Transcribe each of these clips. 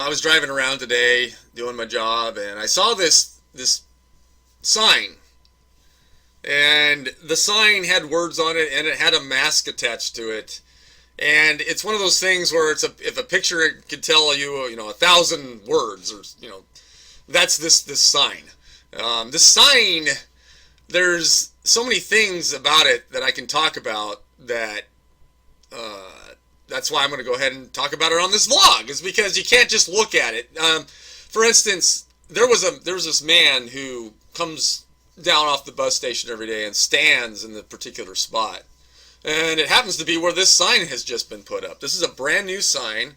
I was driving around today doing my job, and I saw this sign, and the sign had words on it, and it had a mask attached to it. And it's one of those things where if a picture could tell you, 1,000 words, or that's this sign. This sign, there's so many things about it that I can talk about that. That's why I'm going to go ahead and talk about it on this vlog. Is because you can't just look at it. For instance, there was this man who comes down off the bus station every day and stands in the particular spot. And it happens to be where this sign has just been put up. This is a brand new sign.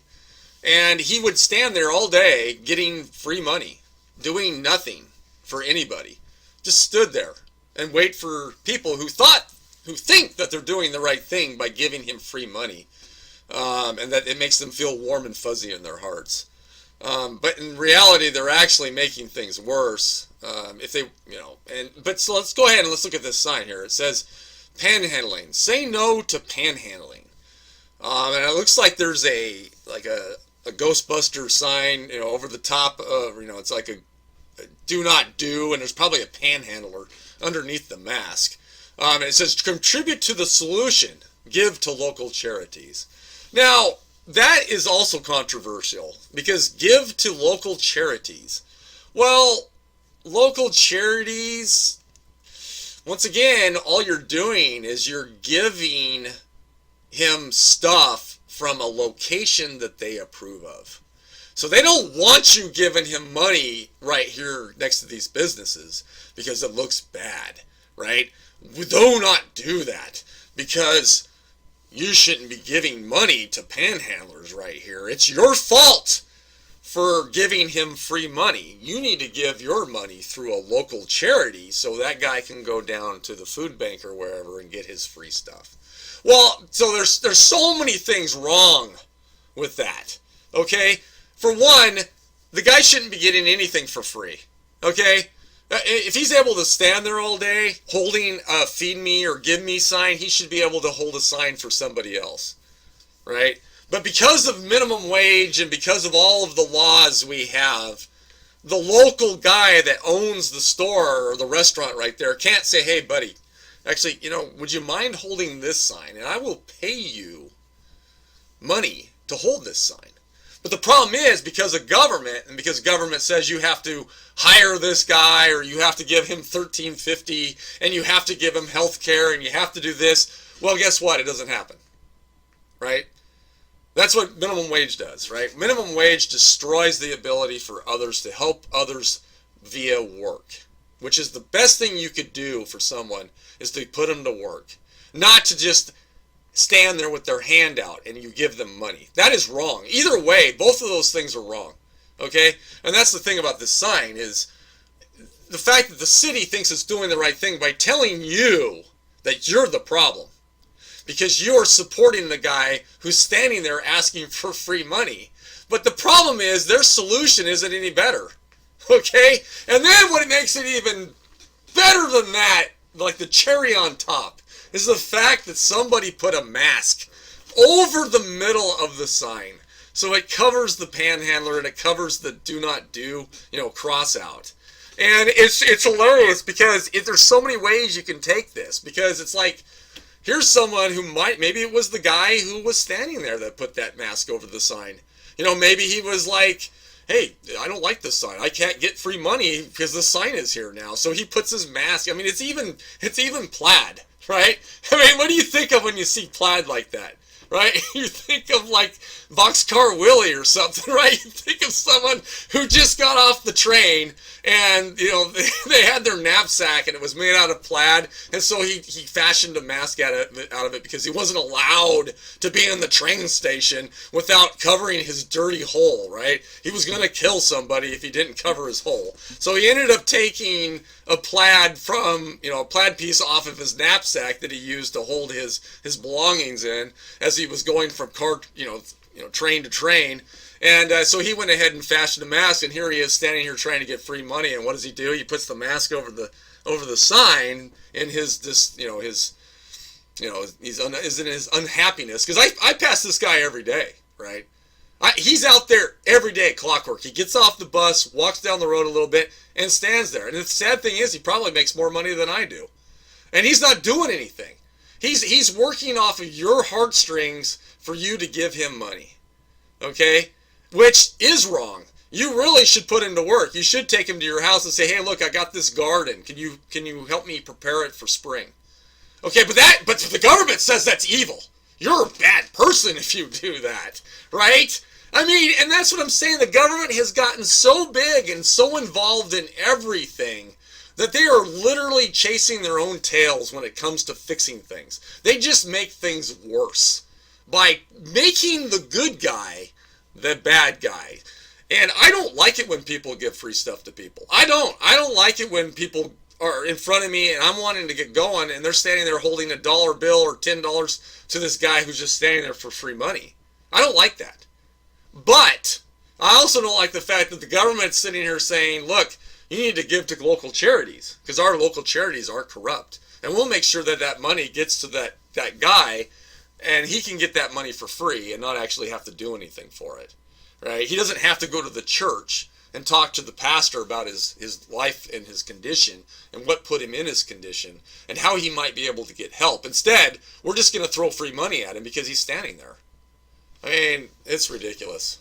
And he would stand there all day getting free money, doing nothing for anybody. Just stood there and wait for people who think that they're doing the right thing by giving him free money. And that it makes them feel warm and fuzzy in their hearts. But in reality, they're actually making things worse. So let's go ahead and let's look at this sign here. It says, panhandling. Say no to panhandling. And it looks like there's a Ghostbuster sign, over the top of, it's like a do not do, and there's probably a panhandler underneath the mask. And it says, contribute to the solution. Give to local charities. Now, that is also controversial, because give to local charities. Well, local charities, once again, all you're doing is you're giving him stuff from a location that they approve of. So they don't want you giving him money right here next to these businesses because it looks bad, right? Do not do that, because you shouldn't be giving money to panhandlers right here. It's your fault for giving him free money. You need to give your money through a local charity so that guy can go down to the food bank or wherever and get his free stuff. Well, so there's so many things wrong with that. Okay? For one, the guy shouldn't be getting anything for free. Okay? If he's able to stand there all day holding a feed me or give me sign, he should be able to hold a sign for somebody else, right? But because of minimum wage and because of all of the laws we have, the local guy that owns the store or the restaurant right there can't say, hey, buddy, actually, would you mind holding this sign? And I will pay you money to hold this sign. But the problem is, because of government, and because government says you have to hire this guy, or you have to give him $13.50, and you have to give him health care, and you have to do this, well, guess what? It doesn't happen, right? That's what minimum wage does, right? Minimum wage destroys the ability for others to help others via work, which is the best thing you could do for someone, is to put them to work, not to just stand there with their hand out and you give them money. That is wrong. Either way, both of those things are wrong. Okay? And that's the thing about this sign, is the fact that the city thinks it's doing the right thing by telling you that you're the problem, because you're supporting the guy who's standing there asking for free money. But the problem is their solution isn't any better. Okay? And then what makes it even better than that, like the cherry on top, is the fact that somebody put a mask over the middle of the sign. So it covers the panhandler and it covers the do not do, cross out. And it's hilarious, because there's so many ways you can take this, because it's like, here's someone who maybe it was the guy who was standing there that put that mask over the sign. Maybe he was like, hey, I don't like this sign. I can't get free money because the sign is here now. So he puts his mask. I mean, it's even plaid. Right? I mean, what do you think of when you see plaid like that? Right? You think of like Boxcar Willie or something, right? You think of someone who just got off the train and, they had their knapsack and it was made out of plaid, and so he fashioned a mask out of it because he wasn't allowed to be in the train station without covering his dirty hole, right? He was going to kill somebody if he didn't cover his hole. So he ended up taking a plaid a plaid piece off of his knapsack that he used to hold his belongings in as he was going from train to train. And so he went ahead and fashioned a mask, and here he is standing here trying to get free money. And what does he do? He puts the mask over the sign in he's in his unhappiness. Because I pass this guy every day, right? He's out there every day, clockwork. He gets off the bus, walks down the road a little bit, and stands there. And the sad thing is, he probably makes more money than I do. And he's not doing anything. He's working off of your heartstrings for you to give him money. Okay? Which is wrong. You really should put him to work. You should take him to your house and say, hey, look, I got this garden. Can you help me prepare it for spring? Okay, but the government says that's evil. You're a bad person if you do that, right? I mean, and that's what I'm saying. The government has gotten so big and so involved in everything that they are literally chasing their own tails when it comes to fixing things. They just make things worse by making the good guy the bad guy. And I don't like it when people give free stuff to people. I don't like it when people are in front of me and I'm wanting to get going and they're standing there holding a dollar bill or $10 to this guy who's just standing there for free money. I don't like that. But I also don't like the fact that the government's sitting here saying, look, you need to give to local charities because our local charities are corrupt. And we'll make sure that that money gets to that guy and he can get that money for free and not actually have to do anything for it. Right? He doesn't have to go to the church and talk to the pastor about his life and his condition and what put him in his condition and how he might be able to get help. Instead, we're just going to throw free money at him because he's standing there. I mean, it's ridiculous.